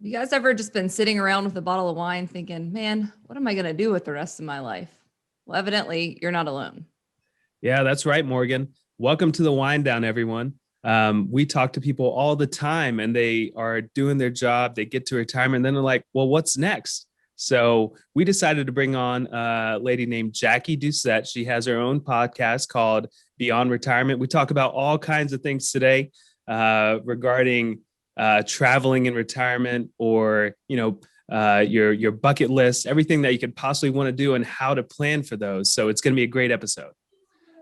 You guys ever just been sitting around with a bottle of wine thinking, man, what am I going to do with the rest of my life? Well, evidently you're not alone. Yeah, that's right, Morgan. Welcome to the Wind Down, everyone. We talk to people all the time and they are doing their job. They get to retirement and then they're like, well, what's next? So we decided to bring on a lady named Jackie Doucette. She has her own podcast called Beyond Retirement. We talk about all kinds of things today regarding traveling in retirement, or your bucket list, everything that you could possibly want to do and how to plan for those. So it's going to be a great episode.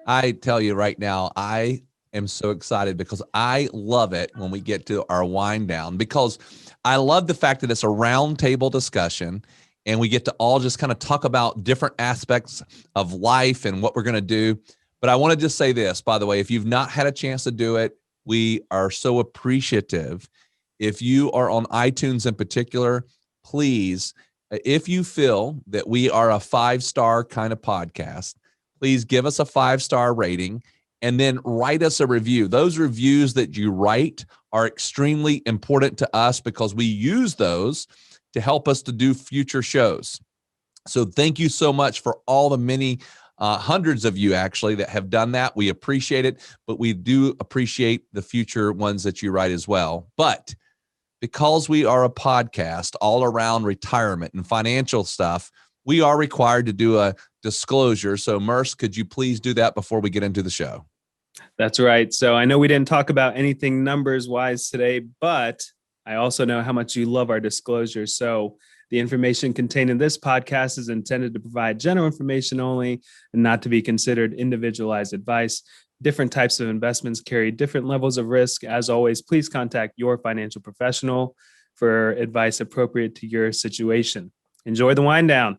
I tell you right now, I am so excited because I love it when we get to our wind down, because I love the fact that it's a round table discussion and we get to all just kind of talk about different aspects of life and what we're going to do. But I want to just say this, by the way, if you've not had a chance to do it, we are so appreciative. If you are on iTunes in particular, please, if you feel that we are a 5-star kind of podcast, please give us a 5-star rating and then write us a review. Those reviews that you write are extremely important to us because we use those to help us to do future shows. So thank you so much for all the many hundreds of you actually that have done that. We appreciate it, but we do appreciate the future ones that you write as well. But because we are a podcast all around retirement and financial stuff, we are required to do a disclosure. So Merce, could you please do that before we get into the show? That's right. So I know we didn't talk about anything numbers wise today, but I also know how much you love our disclosure. So the information contained in this podcast is intended to provide general information only and not to be considered individualized advice. Different types of investments carry different levels of risk. As always, please contact your financial professional for advice appropriate to your situation. Enjoy the wind down.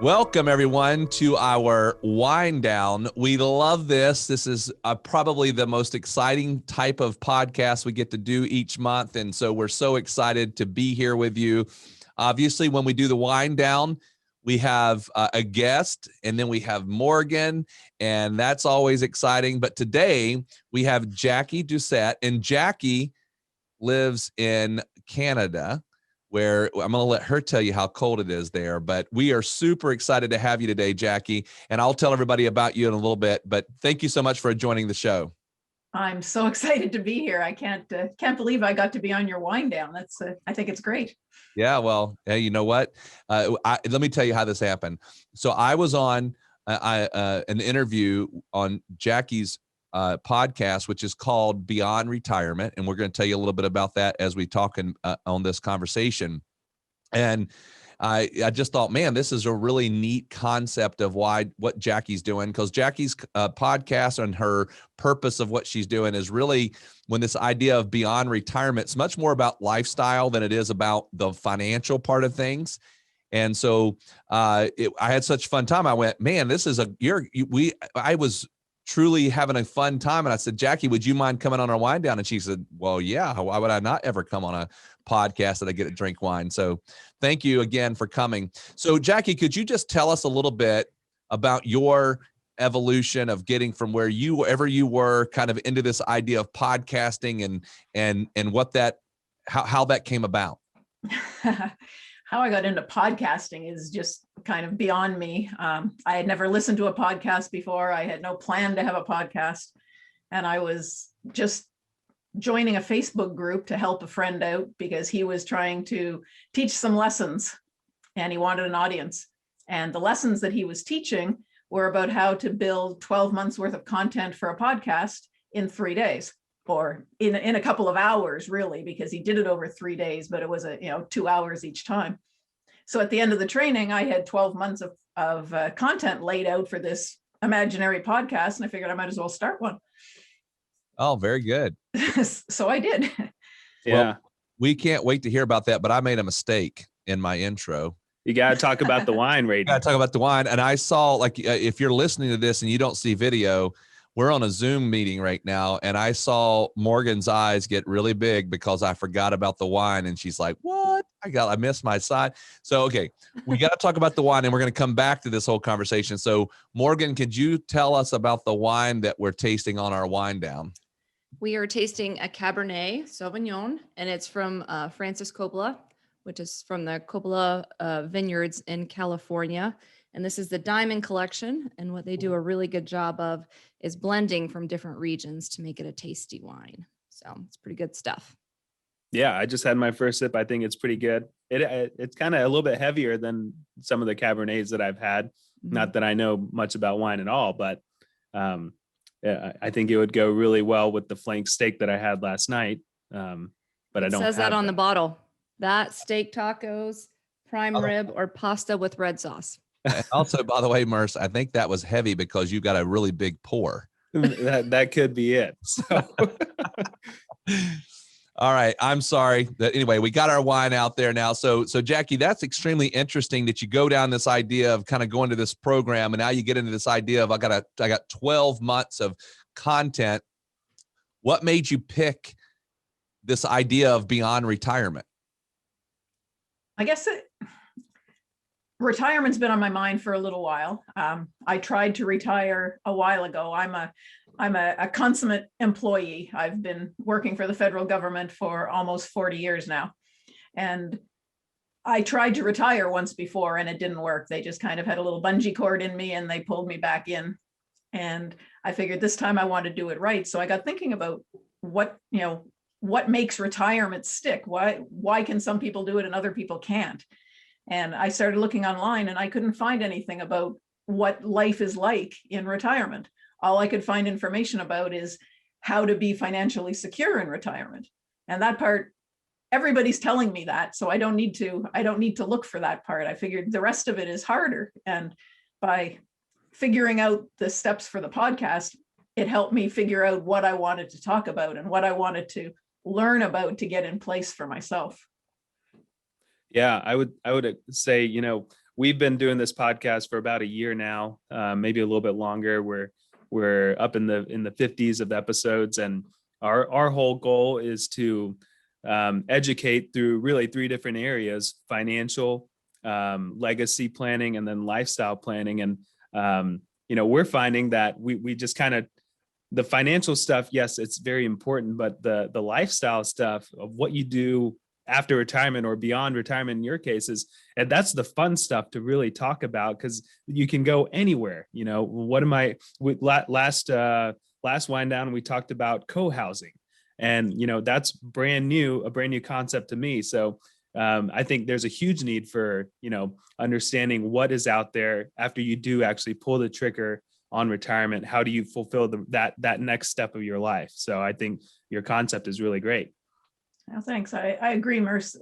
Welcome, everyone, to our wind down. We love this. This is probably the most exciting type of podcast we get to do each month. And so we're so excited to be here with you. Obviously, when we do the wind down, we have a guest, and then we have Morgan, and that's always exciting. But today we have Jackie Doucette, and Jackie lives in Canada, where I'm going to let her tell you how cold it is there. But we are super excited to have you today, Jackie, and I'll tell everybody about you in a little bit. But thank you so much for joining the show. I'm so excited to be here. I can't believe I got to be on your wind down. I think it's great. Yeah, well, hey, you know what? Let me tell you how this happened. So I was on an interview on Jackie's podcast, which is called Beyond Retirement, and we're going to tell you a little bit about that as we talk on this conversation. And I just thought, man, this is a really neat concept of what Jackie's doing, because Jackie's podcast and her purpose of what she's doing is really, when this idea of beyond retirement, it's much more about lifestyle than it is about the financial part of things. And so I had such a fun time. I went, man, this is I was truly having a fun time. And I said, Jackie, would you mind coming on our wind down? And she said, well, yeah, why would I not ever come on a podcast that I get to drink wine? So thank you again for coming. So Jackie, could you just tell us a little bit about your evolution of getting from wherever you were kind of into this idea of podcasting and what how that came about? How I got into podcasting is just kind of beyond me. I had never listened to a podcast before. I had no plan to have a podcast. And I was just joining a Facebook group to help a friend out because he was trying to teach some lessons and he wanted an audience. And the lessons that he was teaching were about how to build 12 months worth of content for a podcast in 3 days, or in a couple of hours, really, because he did it over 3 days, but it was 2 hours each time. So at the end of the training, I had 12 months of content laid out for this imaginary podcast, and I figured I might as well start one. Oh, very good. So I did. Yeah. Well, we can't wait to hear about that, but I made a mistake in my intro. You got to talk about the wine rating. Got to talk about the wine. And I saw, if you're listening to this and you don't see video, we're on a Zoom meeting right now. And I saw Morgan's eyes get really big because I forgot about the wine. And she's like, what? I missed my side. So, okay, we got to talk about the wine, and we're going to come back to this whole conversation. So Morgan, could you tell us about the wine that we're tasting on our wind down? We are tasting a Cabernet Sauvignon, and it's from Francis Coppola, which is from the Coppola Vineyards in California. And this is the Diamond Collection. And what they do a really good job of is blending from different regions to make it a tasty wine. So it's pretty good stuff. Yeah, I just had my first sip. I think it's pretty good. It's kind of a little bit heavier than some of the Cabernets that I've had. Mhm. Not that I know much about wine at all, but yeah, I think it would go really well with the flank steak that I had last night. But I It don't says that have on the bottle. That steak tacos, prime Oh. rib, or pasta with red sauce. And also, by the way, Merce, I think that was heavy because you got a really big pour. that could be it. So All right. I'm sorry. Anyway, we got our wine out there now. So Jackie, that's extremely interesting that you go down this idea of kind of going to this program, and now you get into this idea of I got 12 months of content. What made you pick this idea of beyond retirement? I guess retirement's been on my mind for a little while. I tried to retire a while ago. I'm a consummate employee. I've been working for the federal government for almost 40 years now. And I tried to retire once before and it didn't work. They just kind of had a little bungee cord in me and they pulled me back in. And I figured this time I want to do it right. So I got thinking about what makes retirement stick? Why can some people do it and other people can't? And I started looking online and I couldn't find anything about what life is like in retirement. All I could find information about is how to be financially secure in retirement. And that part, everybody's telling me that. So I don't need to look for that part. I figured the rest of it is harder. And by figuring out the steps for the podcast, it helped me figure out what I wanted to talk about and what I wanted to learn about to get in place for myself. yeah, I would say, we've been doing this podcast for about a year now, maybe a little bit longer. We're up in the 50s of episodes, and our whole goal is to educate through really 3 different areas: financial, legacy planning, and then lifestyle planning. And we're finding that we just kind of, the financial stuff, yes, it's very important, but the lifestyle stuff of what you do after retirement or beyond retirement in your cases, and that's the fun stuff to really talk about, because you can go anywhere. Last wind down, we talked about co-housing, and that's a brand new concept to me. So I think there's a huge need for understanding what is out there after you do actually pull the trigger on retirement. How do you fulfill that next step of your life? So I think your concept is really great. Oh, thanks. I agree, Merce.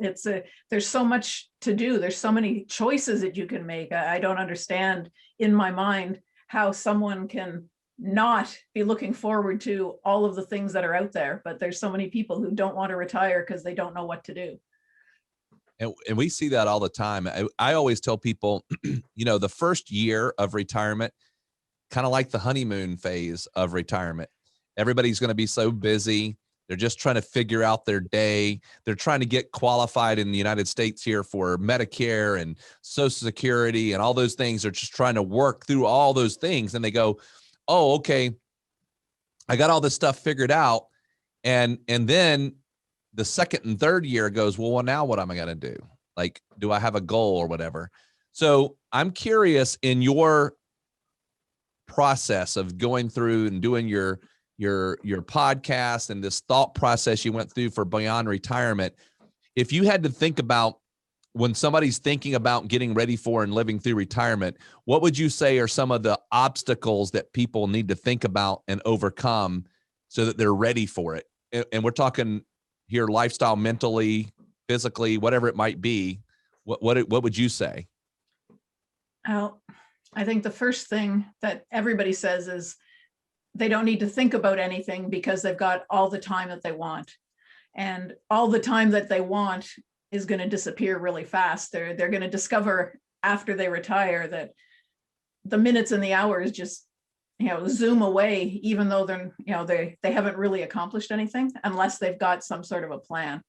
There's so much to do. There's so many choices that you can make. I don't understand in my mind how someone can not be looking forward to all of the things that are out there. But there's so many people who don't want to retire because they don't know what to do. And we see that all the time. I always tell people, the first year of retirement, kind of like the honeymoon phase of retirement, everybody's going to be so busy. They're just trying to figure out their day. They're trying to get qualified in the United States here for Medicare and Social Security and all those things. They're just trying to work through all those things. And they go, oh, okay, I got all this stuff figured out. And then the second and third year goes, well, now what am I going to do? Like, do I have a goal or whatever? So I'm curious, in your process of going through and doing your podcast and this thought process you went through for beyond retirement, if you had to think about when somebody's thinking about getting ready for and living through retirement, what would you say are some of the obstacles that people need to think about and overcome so that they're ready for it? And we're talking here lifestyle, mentally, physically, whatever it might be. What would you say? Well, I think the first thing that everybody says is they don't need to think about anything because they've got all the time that they want. And all the time that they want is going to disappear really fast. They're going to discover after they retire that the minutes and the hours just zoom away, even though they haven't really accomplished anything unless they've got some sort of a plan.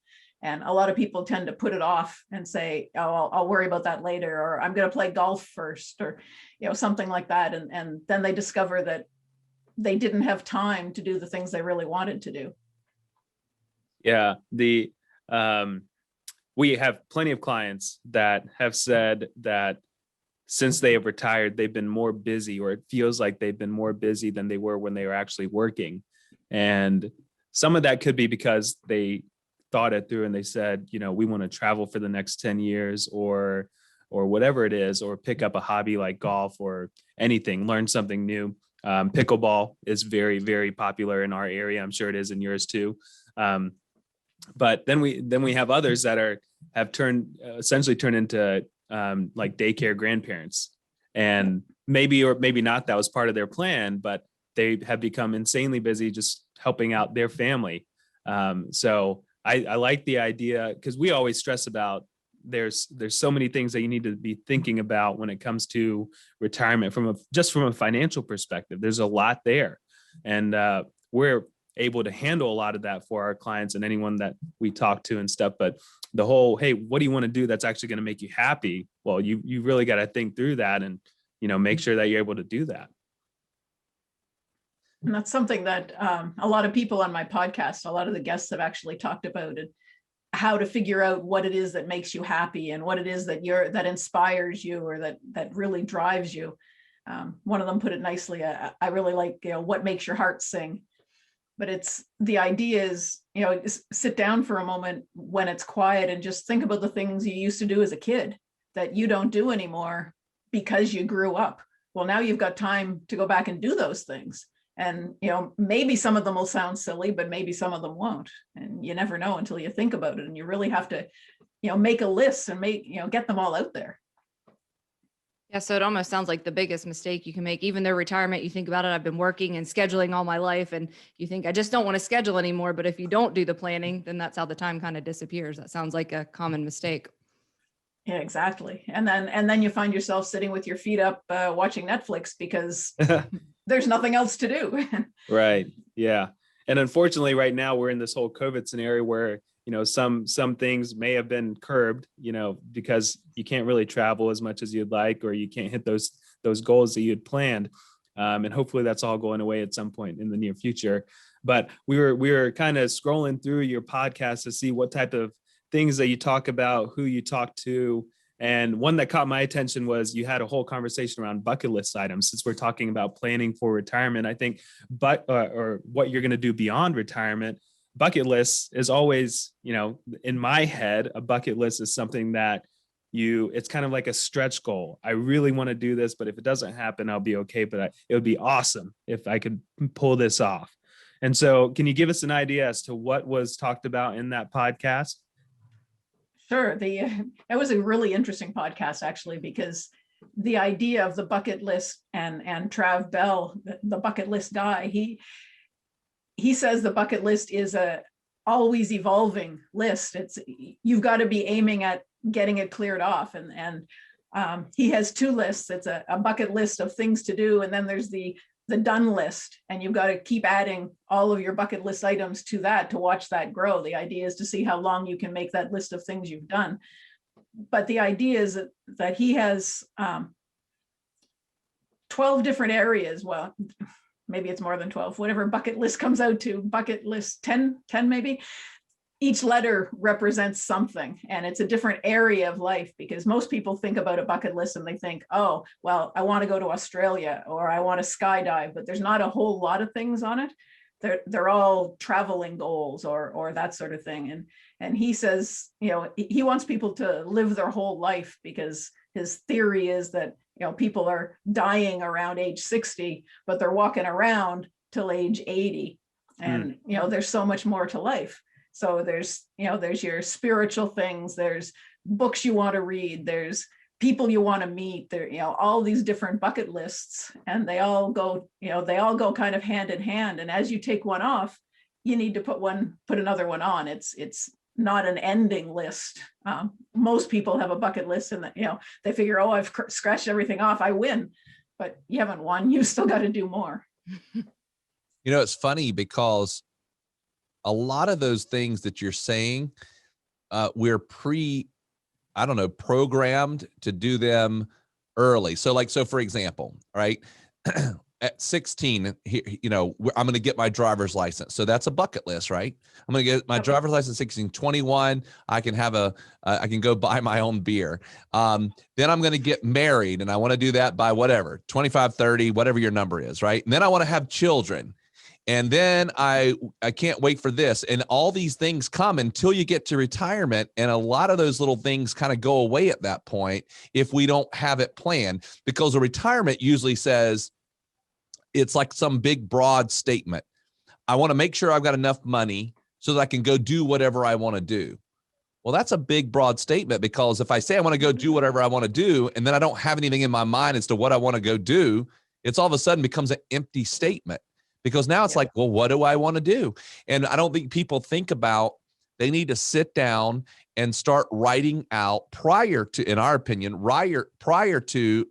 And a lot of people tend to put it off and say, oh, I'll worry about that later, or I'm going to play golf first, or something like that. And then they discover that they didn't have time to do the things they really wanted to do. Yeah, we have plenty of clients that have said that since they have retired, they've been more busy, or it feels like they've been more busy than they were when they were actually working. And some of that could be because they thought it through and they said, you know, we want to travel for the next 10 years or whatever it is, or pick up a hobby like golf or anything, learn something new. Pickleball is very, very popular in our area. I'm sure it is in yours too. But then we have others that have essentially turned into like daycare grandparents, and maybe or maybe not that was part of their plan, but they have become insanely busy just helping out their family. So I like the idea, because we always stress about there's so many things that you need to be thinking about when it comes to retirement from a financial perspective. There's a lot there, and we're able to handle a lot of that for our clients and anyone that we talk to and stuff. But the whole, hey, what do you want to do that's actually going to make you happy? Well, you really got to think through that and, you know, make sure that you're able to do that. And that's something that a lot of people on my podcast, a lot of the guests have actually talked about it, how to figure out what it is that makes you happy and what it is that inspires you, or that really drives you. One of them put it nicely. I really like, you know, what makes your heart sing. But it's the idea is, you know, sit down for a moment when it's quiet and just think about the things you used to do as a kid that you don't do anymore because you grew up. Well, now you've got time to go back and do those things. And, you know, maybe some of them will sound silly, but maybe some of them won't. And you never know until you think about it. And you really have to, you know, make a list and get them all out there. Yeah, so it almost sounds like the biggest mistake you can make, even their retirement. You think about it, I've been working and scheduling all my life, and you think, I just don't want to schedule anymore. But if you don't do the planning, then that's how the time kind of disappears. That sounds like a common mistake. Yeah, exactly. And then you find yourself sitting with your feet up, watching Netflix because there's nothing else to do. Right. Yeah. And unfortunately, right now we're in this whole COVID scenario where, you know, some things may have been curbed, you know, because you can't really travel as much as you'd like, or you can't hit those goals that you had planned. And hopefully that's all going away at some point in the near future. But we were kind of scrolling through your podcast to see what type of things that you talk about, who you talk to. And one that caught my attention was you had a whole conversation around bucket list items. Since we're talking about planning for retirement, I think, or what you're going to do beyond retirement, bucket lists is always, you know, in my head, a bucket list is something that it's kind of like a stretch goal. I really want to do this, but if it doesn't happen, I'll be okay. But it would be awesome if I could pull this off. And so can you give us an idea as to what was talked about in that podcast? Sure. It was a really interesting podcast, actually, because the idea of the bucket list and Trav Bell, the bucket list guy, he says the bucket list is a always evolving list. You've got to be aiming at getting it cleared off. And he has two lists. It's a bucket list of things to do. And then there's the done list, and you've got to keep adding all of your bucket list items to that to watch that grow. The idea is to see how long you can make that list of things you've done. But the idea is that he has 12 different areas. Well, maybe it's more than 12, whatever bucket list comes out to, bucket list 10 maybe. Each letter represents something, and it's a different area of life, because most people think about a bucket list and they think, oh, well, I want to go to Australia, or I want to skydive, but there's not a whole lot of things on it. They're all traveling goals or that sort of thing. And he says, you know, he wants people to live their whole life, because his theory is that, you know, people are dying around age 60, but they're walking around till age 80. And, you know, there's so much more to life. So there's your spiritual things, there's books you want to read, there's people you want to meet, there, you know, all these different bucket lists, and they all go kind of hand in hand. And as you take one off, you need to put another one on. It's not an ending list. Most people have a bucket list and you know, they figure, oh, I've scratched everything off, I win, but you haven't won. You still got to do more. You know, it's funny because a lot of those things that you're saying, we're programmed to do them early. So for example, right? at 16, I'm going to get my driver's license. So that's a bucket list, right? I'm going to get my driver's license 16, 21. I can have I can go buy my own beer. Then I'm going to get married, and I want to do that by whatever, 25, 30, whatever your number is, right? And then I want to have children. And then I can't wait for this. And all these things come until you get to retirement. And a lot of those little things kind of go away at that point if we don't have it planned, because a retirement usually says, it's like some big broad statement. I want to make sure I've got enough money so that I can go do whatever I want to do. Well, that's a big, broad statement, because if I say I want to go do whatever I want to do, and then I don't have anything in my mind as to what I want to go do, it's all of a sudden becomes an empty statement. Because now it's like, well, what do I want to do? And I don't think people think about, they need to sit down and start writing out prior to, in our opinion, prior to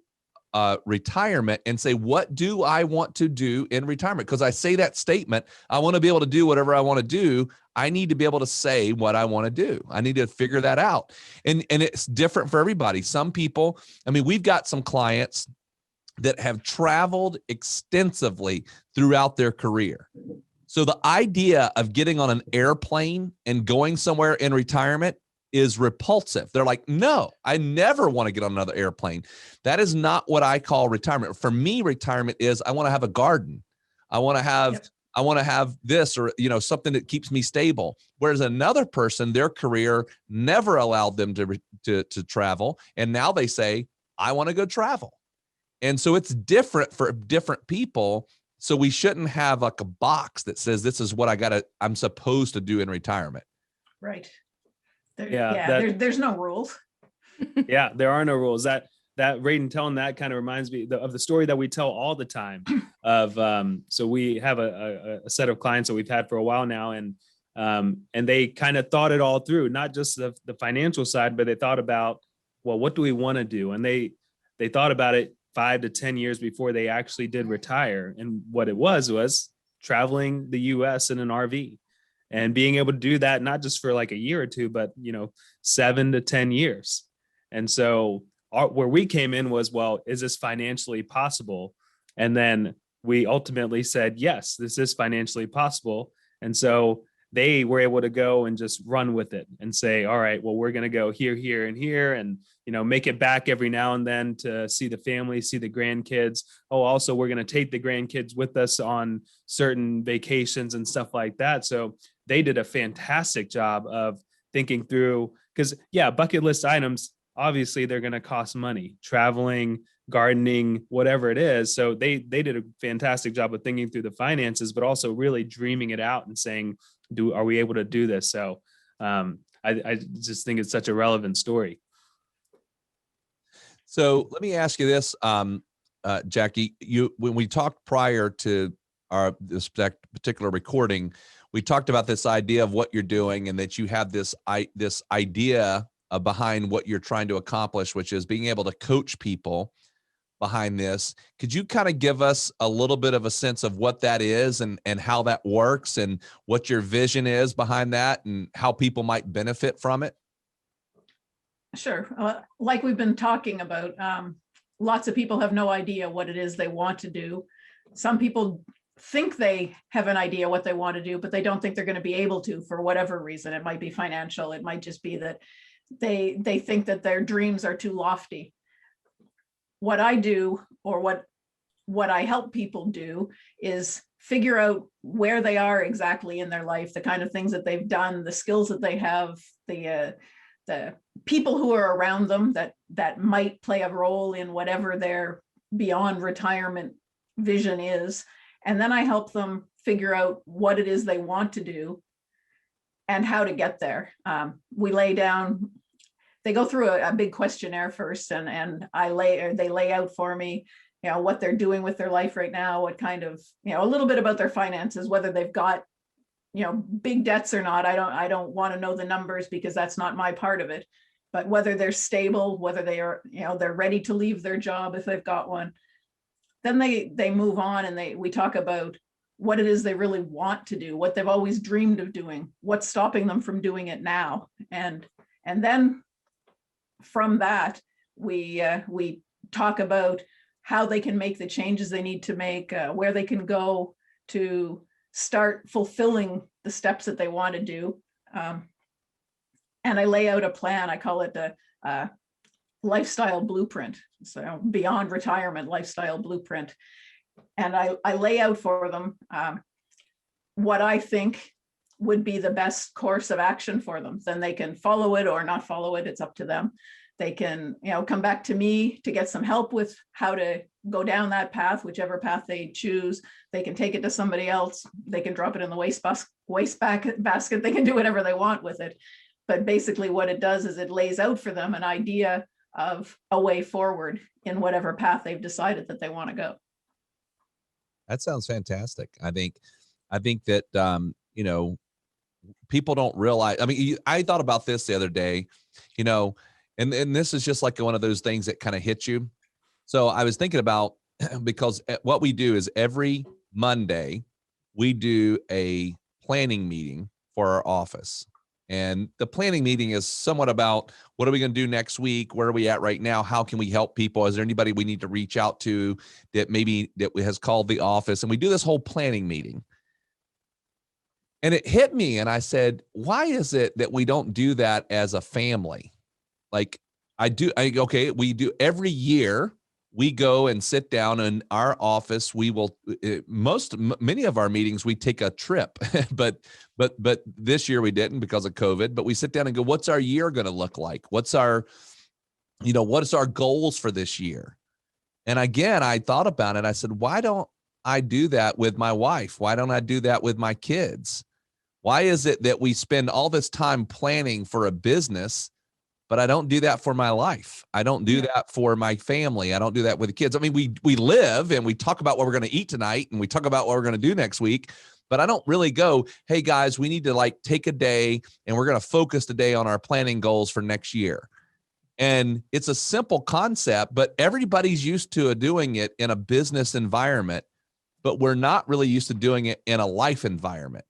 retirement, and say, what do I want to do in retirement? Because I say that statement, I want to be able to do whatever I want to do. I need to be able to say what I want to do. I need to figure that out. And it's different for everybody. Some people, we've got some clients that have traveled extensively throughout their career. So the idea of getting on an airplane and going somewhere in retirement is repulsive. They're like, no, I never want to get on another airplane. That is not what I call retirement. For me, retirement is, I want to have a garden. I want to have this, or, something that keeps me stable. Whereas another person, their career never allowed them to travel. And now they say, I want to go travel. And so it's different for different people. So we shouldn't have like a box that says, this is what I'm supposed to do in retirement. Right. There's no rules. Yeah, there are no rules. That Radon telling that kind of reminds me of the story that we tell all the time of, so we have a set of clients that we've had for a while now, and they kind of thought it all through, not just the financial side, but they thought about, well, what do we want to do? And they thought about it 5 to 10 years before they actually did retire. And what it was traveling the US in an RV and being able to do that, not just for like a year or two, but 7 to 10 years. And so where we came in was, well, is this financially possible? And then we ultimately said, yes, this is financially possible. And so they were able to go and just run with it and say, all right, well, we're going to go here, here, and here, and, make it back every now and then to see the family, see the grandkids. Oh, also, we're going to take the grandkids with us on certain vacations and stuff like that. So they did a fantastic job of thinking through, because bucket list items, obviously they're going to cost money, traveling, gardening, whatever it is. So they did a fantastic job of thinking through the finances, but also really dreaming it out and saying, are we able to do this? So I just think it's such a relevant story. So let me ask you this, Jackie, when we talked prior to this particular recording, we talked about this idea of what you're doing, and that you have this idea behind what you're trying to accomplish, which is being able to coach people behind this. Could you kind of give us a little bit of a sense of what that is, and how that works, and what your vision is behind that, and how people might benefit from it? Sure. Like we've been talking about, lots of people have no idea what it is they want to do. Some people think they have an idea what they want to do, but they don't think they're going to be able to for whatever reason. It might be financial. It might just be that they think that their dreams are too lofty. What I do, or what I help people do, is figure out where they are exactly in their life, the kind of things that they've done, the skills that they have, the people who are around them that might play a role in whatever their beyond retirement vision is. And then I help them figure out what it is they want to do and how to get there. They go through a big questionnaire first, and they lay out for me, what they're doing with their life right now, what kind of, a little bit about their finances, whether they've got, big debts or not. I don't want to know the numbers, because that's not my part of it, but whether they're stable, whether they are, they're ready to leave their job if they've got one. Then they move on, and we talk about what it is they really want to do, what they've always dreamed of doing, what's stopping them from doing it now. And then from that, we talk about how they can make the changes they need to make, where they can go to start fulfilling the steps that they want to do. And I lay out a plan. I call it the lifestyle blueprint. So beyond retirement, lifestyle blueprint. And I lay out for them what I think would be the best course of action for them. Then they can follow it or not follow it. It's up to them. They can, come back to me to get some help with how to go down that path, whichever path they choose. They can take it to somebody else. They can drop it in the basket. They can do whatever they want with it. But basically what it does is it lays out for them an idea of a way forward in whatever path they've decided that they want to go. That sounds fantastic. I think that, people don't realize, I mean, I thought about this the other day, and this is just like one of those things that kind of hit you. So I was thinking about, because what we do is every Monday, we do a planning meeting for our office. And the planning meeting is somewhat about what are we going to do next week? Where are we at right now? How can we help people? Is there anybody we need to reach out to that has called the office? And we do this whole planning meeting. And it hit me, and I said, why is it that we don't do that as a family? Like we do every year. We go and sit down in our office. We will many of our meetings, we take a trip, but this year we didn't because of COVID, but we sit down and go, what's our year going to look like? What's our goals for this year? And again, I thought about it. I said, why don't I do that with my wife? Why don't I do that with my kids? Why is it that we spend all this time planning for a business, but I don't do that for my life? I don't do that for my family. I don't do that with the kids. I mean, we live and we talk about what we're going to eat tonight and we talk about what we're going to do next week, but I don't really go, hey guys, we need to take a day and we're going to focus today on our planning goals for next year. And it's a simple concept, but everybody's used to doing it in a business environment, but we're not really used to doing it in a life environment.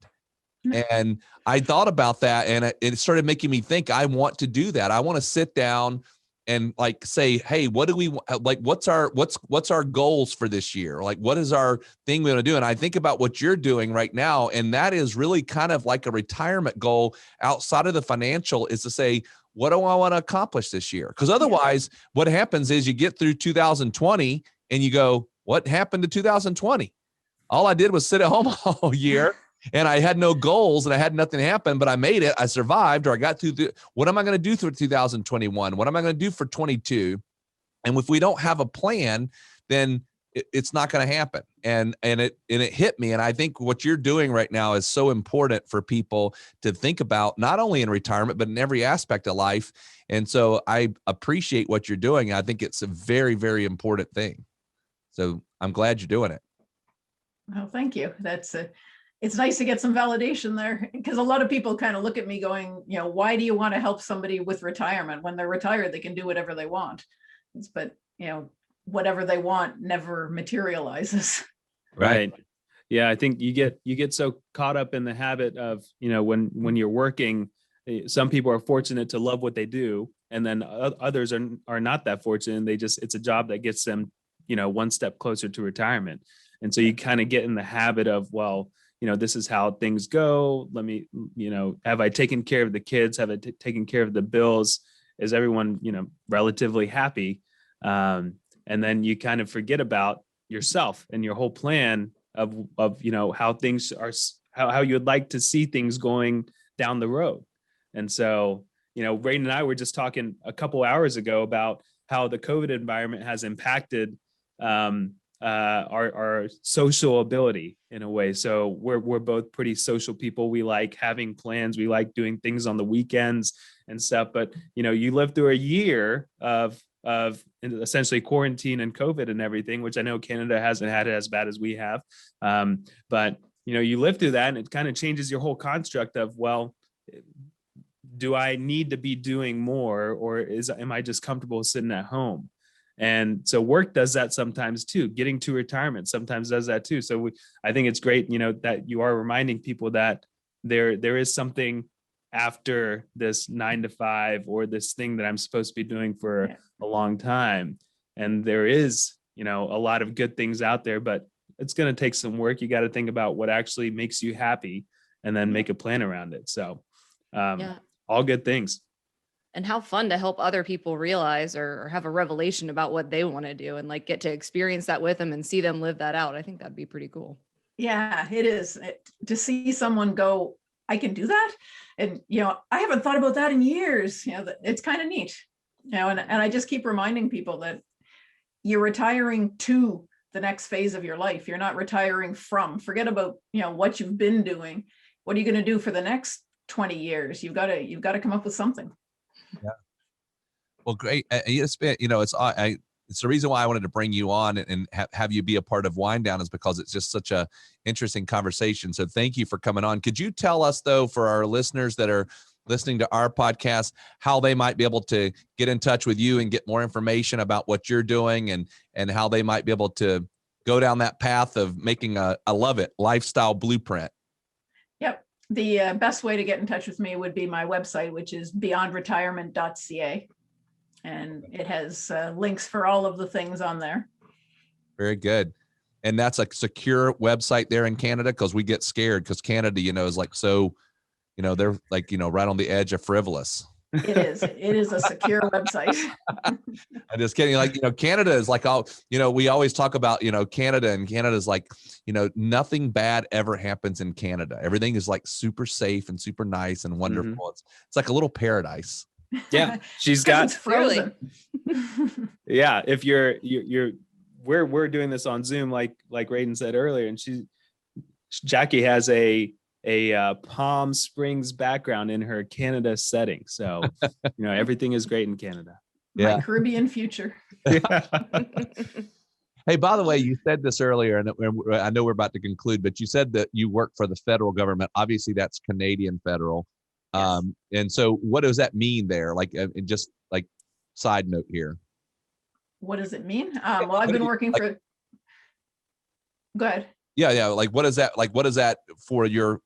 And I thought about that, and it started making me think I want to do that. I want to sit down and say, hey, what do we what's our goals for this year? What is our thing we're going to do? And I think about what you're doing right now, and that is really kind of like a retirement goal outside of the financial, is to say, what do I want to accomplish this year? Because otherwise, what happens is you get through 2020 and you go, what happened to 2020? All I did was sit at home all year. And I had no goals and I had nothing happen, but I made it. I survived, or I got through. What am I going to do through 2021? What am I going to do for 22? And if we don't have a plan, then it's not going to happen. And it hit me. And I think what you're doing right now is so important for people to think about, not only in retirement, but in every aspect of life. And so I appreciate what you're doing. I think it's a very, very important thing. So I'm glad you're doing it. Well, thank you. It's nice to get some validation there, because a lot of people kind of look at me going, why do you want to help somebody with retirement? When they're retired, they can do whatever they want. But, whatever they want never materializes. Right. Yeah. I think you get so caught up in the habit of, when you're working, some people are fortunate to love what they do. And then others are not that fortunate. It's a job that gets them, one step closer to retirement. And so you kind of get in the habit of, well, this is how things go. Let me, have I taken care of the kids? Have I taken care of the bills? Is everyone, relatively happy? And then you kind of forget about yourself and your whole plan of how things are, how you would like to see things going down the road. And so, Rain and I were just talking a couple hours ago about how the COVID environment has impacted our social ability in a way. So we're both pretty social people. We like having plans. We like doing things on the weekends and stuff. But you live through a year of essentially quarantine and COVID and everything, which I know Canada hasn't had it as bad as we have. But you live through that, and it kind of changes your whole construct of, well, do I need to be doing more, or am I just comfortable sitting at home? And so work does that sometimes too. Getting to retirement sometimes does that too. So I think it's great, that you are reminding people that there is something after this 9 to 5 or this thing that I'm supposed to be doing for a long time. And there is, a lot of good things out there, but it's going to take some work. You got to think about what actually makes you happy and then make a plan around it. So Yeah. all good things. And how fun to help other people realize or have a revelation about what they want to do and like get to experience that with them and see them live that out. I think that'd be pretty cool. Yeah, it is. To see someone go, I can do that. And, I haven't thought about that in years. It's kind of neat. And I just keep reminding people that you're retiring to the next phase of your life. You're not retiring from. Forget about, what you've been doing. What are you going to do for the next 20 years? You've got to come up with something. Yeah. Well, great. It's been, it's the reason why I wanted to bring you on and have you be a part of Wind Down, is because it's just such a interesting conversation. So thank you for coming on. Could you tell us, though, for our listeners that are listening to our podcast, how they might be able to get in touch with you and get more information about what you're doing, and how they might be able to go down that path of making I love it, lifestyle blueprint? Yep. The best way to get in touch with me would be my website, which is beyondretirement.ca. And it has links for all of the things on there. Very good. And that's a secure website there in Canada, because we get scared because Canada, is like, so, they're like, right on the edge of frivolous. It is. It is a secure website. I'm just kidding. Like, Canada is like all, we always talk about, Canada, and Canada's like, nothing bad ever happens in Canada. Everything is like super safe and super nice and wonderful. Mm-hmm. It's like a little paradise. Yeah. She's It's got, frozen. yeah. If we're doing this on Zoom, like Raiden said earlier, and Jackie has a Palm Springs background in her Canada setting. So, everything is great in Canada. Yeah. My Caribbean future. Hey, by the way, you said this earlier, and I know we're about to conclude, but you said that you work for the federal government. Obviously, that's Canadian federal. Yes. And so what does that mean there? Like, just like side note here. What does it mean? Well, I've been working for. Go ahead. Yeah. Like, what is that for your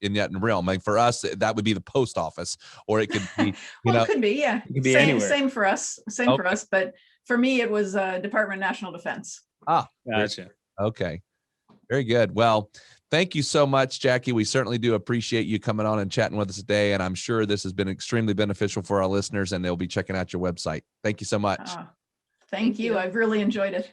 in that realm? Like for us, that would be the post office, or it could be, Well, it could be, yeah. It could be same, anywhere. same for us. Same for us. But for me, it was Department of National Defense. Gotcha. Okay. Very good. Well, thank you so much, Jackie. We certainly do appreciate you coming on and chatting with us today. And I'm sure this has been extremely beneficial for our listeners, and they'll be checking out your website. Thank you so much. Thank you. I've really enjoyed it.